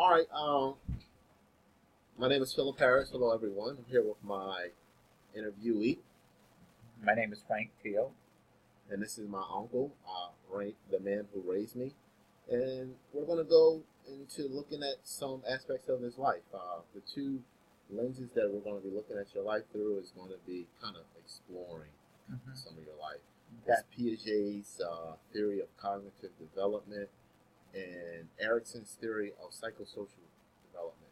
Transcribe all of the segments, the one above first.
All right. My name is Philip Harris. Hello, everyone. I'm here with my interviewee, My name is Frank Teal. and this is my uncle, Ray, the man who raised me. And we're going to go into looking at some aspects of his life. The two lenses that we're going to be looking at your life through is going to be kind of exploring Mm-hmm. some of your life. It's That, Piaget's theory of cognitive development and Erickson's theory of psychosocial development.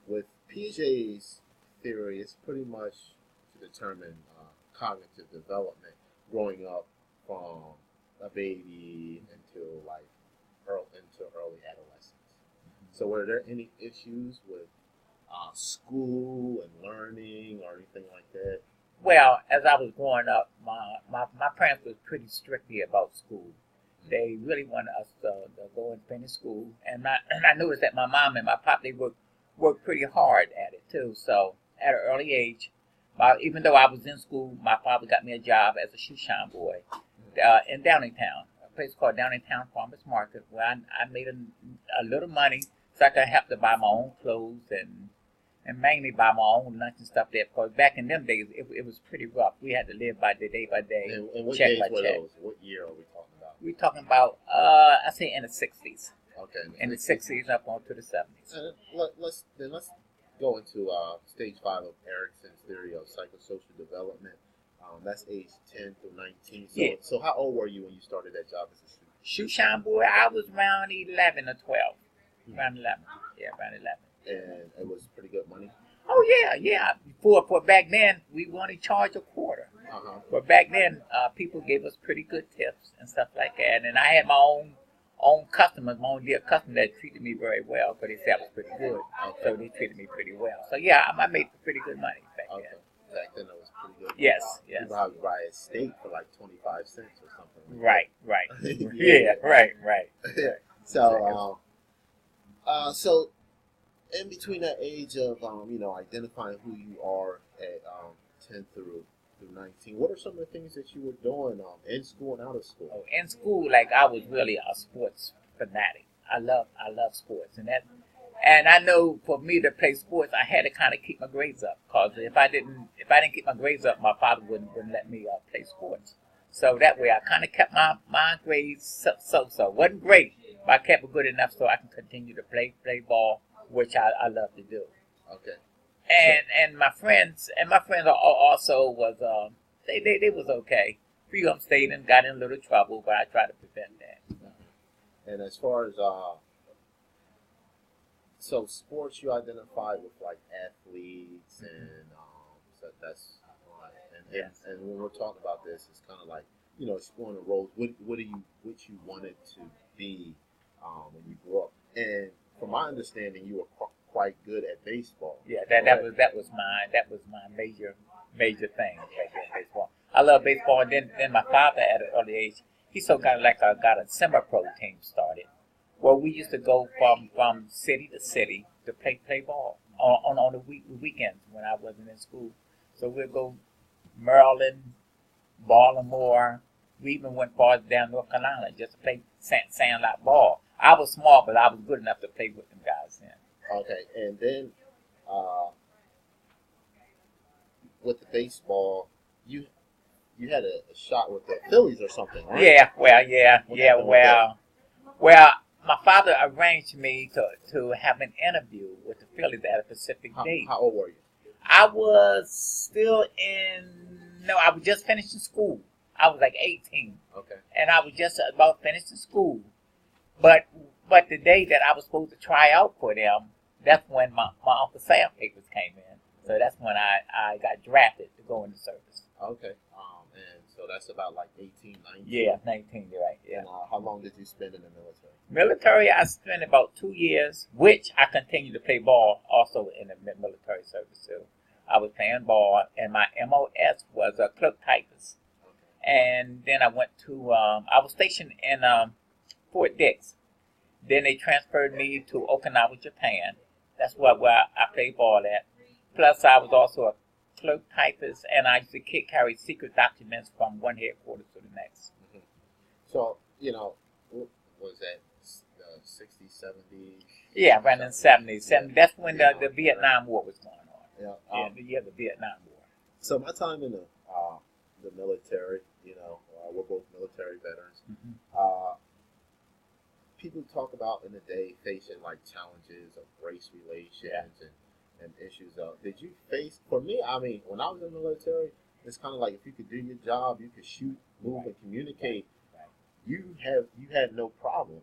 With Piaget's theory, it's pretty much to determine cognitive development growing up from a baby into early adolescence. So, were there any issues with school and learning or anything like that? well, as I was growing up, my parents was pretty strictly about school. They really wanted us to go and finish school, and I noticed that my mom and my pop they worked pretty hard at it too. So at an early age, even though I was in school, my father got me a job as a shoe shine boy in Downingtown, a place called Downingtown Farmers Market, where I made a little money so I could have to buy my own clothes and mainly buy my own lunch and stuff there. Because back in them days, it was pretty rough. We had to live by day, And what check days by were check. those? What year are we talking about? We're talking about, I say in the 60s. Okay, In the 60s. 60s up on to the 70s. Let's go into stage five of Erickson's theory of psychosocial development. That's age 10 through 19. So, Yeah. so how old were you when you started that job as a student? Shoe shine boy, I was around 11 or 12. Around 11. Yeah, around 11. And it was pretty good money. Oh, yeah, yeah. For back then, we only charge a quarter. Uh huh. But back then, people gave us pretty good tips and stuff like that. And I had my own customers, my own dear customers that treated me very well because they said I was pretty good. So they treated me pretty well. So yeah, I made pretty good money back Okay. then. Back then it was pretty good. Yes, You yes. probably buy a steak for like 25 cents or something. Right, right. Yeah. Yeah, right, right. So in between that age of identifying who you are at 10 through 19, what are some of the things that you were doing in school and out of school? Oh, in school, like I was really a sports fanatic. I love sports, and I know for me to play sports, I had to kind of keep my grades up. Cause if I didn't keep my grades up, my father wouldn't let me play sports. So that way, I kind of kept my grades so wasn't great, but I kept it good enough so I can continue to play ball, which I love to do. Okay. And my friends also was they was okay. Few of them stayed and got in a little trouble, but I tried to prevent that. And as far as so sports, you identify with like athletes, and so that's right. Yes. And when we're talking about this, it's kind of like exploring the roles. What you wanted to be when you grew up? And from my understanding, you were quite good at baseball. Yeah, Correct? that was my major thing back then, baseball. I love baseball, and then my father at an early age, he so got got a semi-pro team started. Well, we used to go from city to city to play ball on the weekends when I wasn't in school. So we'd go Maryland, Baltimore. We even went far down North Carolina just to play sandlot ball. I was small, but I was good enough to play with them guys then. Okay, and then uh, with the baseball, you had a shot with the Phillies or something, right? Yeah, What happened with well. My father arranged me to have an interview with the Phillies at a specific date. How old were you? I was still I was just finishing school. I was like 18, Okay. and I was just about finishing school. But the day that I was supposed to try out for them, that's when my Uncle Sam papers came in. So that's when I got drafted to go into service. Okay. And so that's about like 18, 19. Yeah, 19, you're right. Yeah. And how long did you spend in the military? Military, I spent about 2 years, which I continued to play ball also in the military service too. I was playing ball, and my MOS was a clerk typist. And then I went to, I was stationed in Fort Dix. Then they transferred me to Okinawa, Japan. That's where I played ball at. Plus, I was also a clerk typist, and I used to carry secret documents from one headquarters to the next. So, what was that 60s, 70s. Yeah, around in the 70s. Yeah. That's when Yeah. the Vietnam War was going on. Yeah. The year of the Vietnam War. So my time in the military, we're both military veterans. Mm-hmm. People talk about in the day facing like challenges of race relations and issues of. Did you face? For me, I mean, when I was in the military, it's kind of like if you could do your job, you could shoot, move, and communicate. Right. You had no problem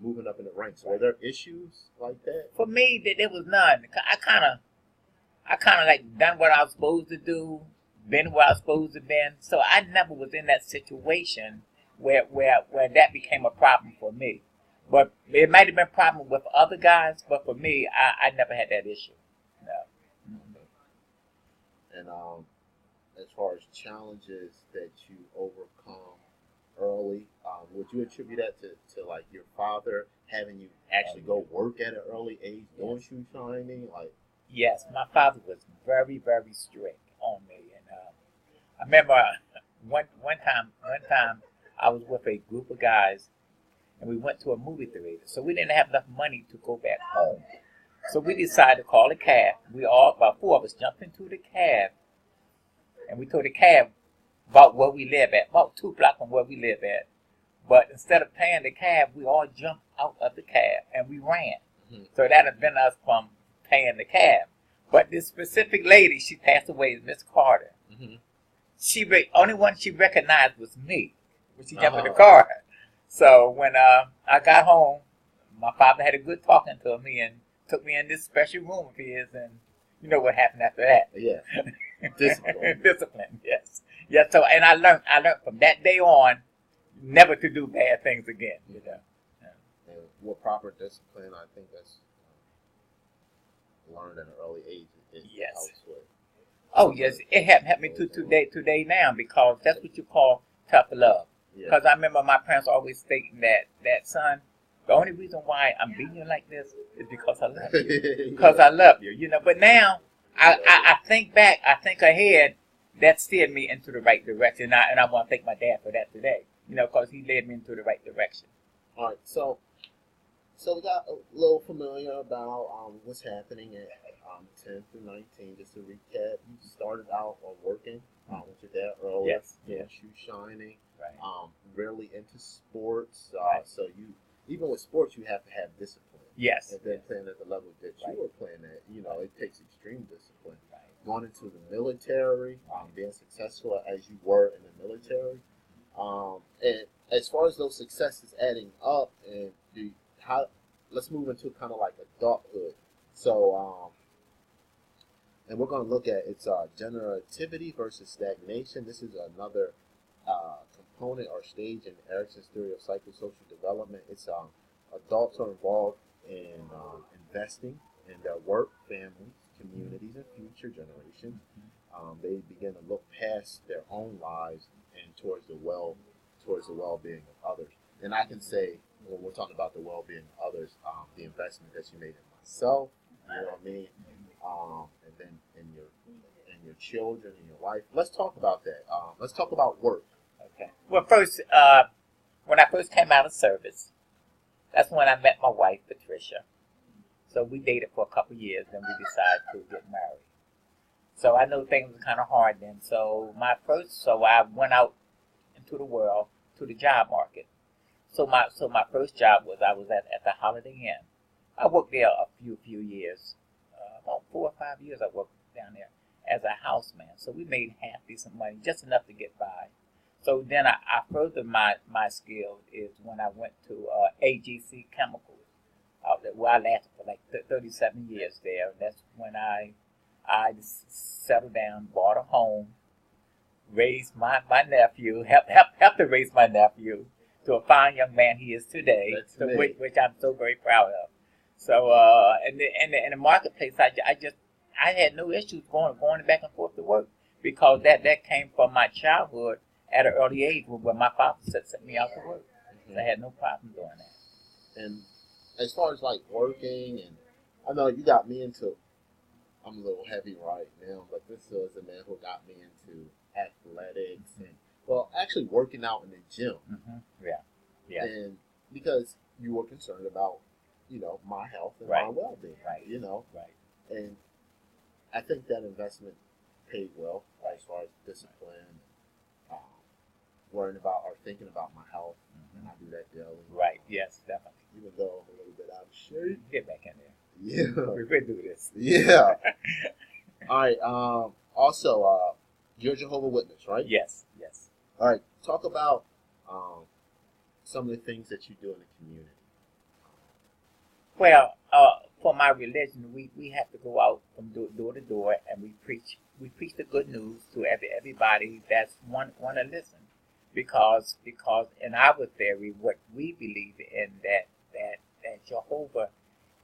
moving up in the ranks. Were there issues like that? For me, there was none. I kind of like done what I was supposed to do, been where I was supposed to been. So I never was in that situation where that became a problem for me. But it might have been a problem with other guys, but for me, I never had that issue. No. Mm-hmm. And as far as challenges that you overcome early, would you attribute that to like your father having you actually go work at an early age, doing shoe shining? Like, yes, my father was very, very strict on me, and I remember one time I was with a group of guys, and we went to a movie theater. So we didn't have enough money to go back home. So we decided to call a cab. We all, about 4 of us, jumped into the cab, and we told the cab about where we live at, about 2 blocks from where we live at. But instead of paying the cab, we all jumped out of the cab and we ran. Mm-hmm. So that had been us from paying the cab. But this specific lady, she passed away, Miss Carter. Mm-hmm. Only one she recognized was me when she jumped in the car. So when I got home, my father had a good talking to me and took me in this special room of his, and you know what happened after that? Yeah, discipline. Discipline, yes. Yeah. So and I learned from that day on never to do bad things again. You know. Yeah. And with proper discipline, I think that's learned at an early age. Yes. Oh yes, it helped me today now, because that's what you call tough love. Because I remember my parents always stating that son, the only reason why I'm beating you like this is because I love you. Because I love you, you know. But now I think back, I think ahead. That steered me into the right direction, and I want to thank my dad for that today. You know, because he led me into the right direction. All right, so we got a little familiar about what's happening at 10 through 19. Just to recap, you started out working with your dad earlier. Yes. Yeah. Shoe shining. Right. Really into sports. Right. So you, even with sports, you have to have discipline. Yes. And then playing at the level that you were playing at, it takes extreme discipline. Right. Going into the military, being successful as you were in the military, and as far as those successes adding up, and let's move into kind of like adulthood. So, and we're going to look at its generativity versus stagnation. This is another component or stage in Erikson's theory of psychosocial development. It's adults are involved in investing in their work, families, communities, and future generations. They begin to look past their own lives and towards the well-being of others. And I can say, when we're talking about the well-being of others, the investment that you made in myself, you know what I mean, and then in your children and your wife. Let's talk about that. Let's talk about work. Okay. Well, first, when I first came out of service, that's when I met my wife, Patricia. So we dated for a couple of years, then we decided to get married. So I know things were kind of hard then. So I went out into the world, to the job market. So my first job was I was at the Holiday Inn. I worked there a few years, about 4 or 5 years. I worked down there as a houseman. So we made half decent money, just enough to get by. So then I furthered my skills is when I went to AGC Chemicals. Where I lasted for like 37 years there. That's when I settled down, bought a home, raised my nephew, helped to raise my nephew to a fine young man he is today, which I'm so very proud of. So in the marketplace, I had no issues going back and forth to work, because that came from my childhood at an early age when my father sent me out to work. Mm-hmm. So I had no problem doing that. And as far as like working, and I know you got me into, I'm a little heavy right now, but this was a man who got me into athletics and, well, actually working out in the gym. Mm-hmm. Yeah. And because you were concerned about, my health and Right. my well-being. Right. Right. And I think that investment paid well as far as discipline, um, worrying about or thinking about my health, and I do that daily. Right. Yes, definitely. Even though I'm a little bit out of shape. Get back in there. Yeah. We could do this. Yeah. All right. Also, you're a Jehovah's Witness, right? Yes. Yes. All right. Talk about some of the things that you do in the community. Well, for my religion, we have to go out from door to door, and we preach. We preach the good news to everybody that's want to listen, because in our theory, what we believe in that Jehovah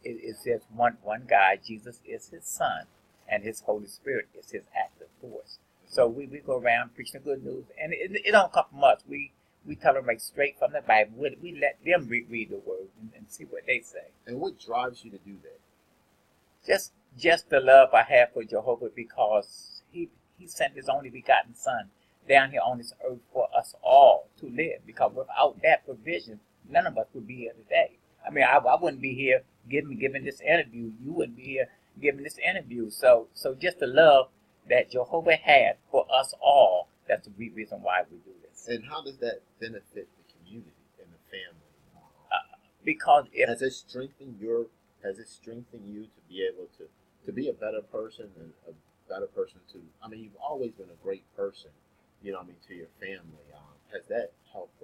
is just one God. Jesus is His Son, and His Holy Spirit is His active force. So we go around preaching the good news, and it don't come from us. We tell them right straight from the Bible. We let them read the word and see what they say. And what drives you to do that? Just the love I have for Jehovah, because he sent His only begotten Son down here on this earth for us all to live. Because without that provision, none of us would be here today. I mean, I wouldn't be here giving this interview. You wouldn't be here giving this interview. So just the love that Jehovah had for us all, that's the reason why we do this. And how does that benefit the community and the family? Because has it strengthened you to be able to be a better person and a better person to? I mean, you've always been a great person, to your family. Has that helped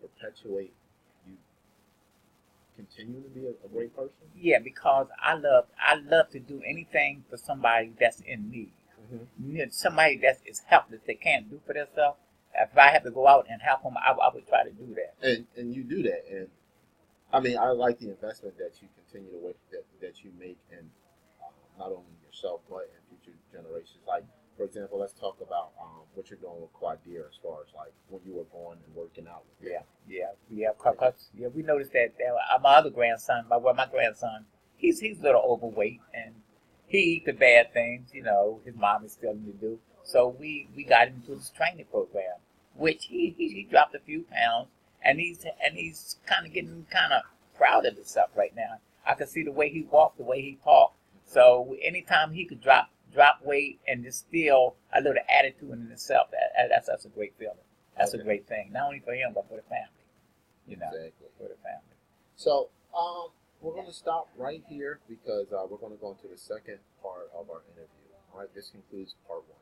perpetuate you continuing to be a great person? Yeah, because I love to do anything for somebody that's in need. Mm-hmm. Somebody that is helpless, they can't do for themselves. If I have to go out and help them, I would try to do that. And you do that, and I mean, I like the investment that you continue to make, that you make in not only yourself but in future generations. Like, for example, let's talk about what you're doing with Quadir as far as like when you were going and working out with them. Yeah. We noticed that my other grandson, my grandson, he's a little overweight, and he eats the bad things. His mom is telling him to do. So we got him into this training program, which he dropped a few pounds, and he's kind of getting proud of himself right now. I can see the way he walked, the way he talked. So anytime he could drop weight and just still a little attitude in himself, that's a great feeling. That's a great thing, not only for him but for the family. Exactly. For the family. So we're going to stop right here because we're going to go into the second part of our interview. All right, this concludes part 1.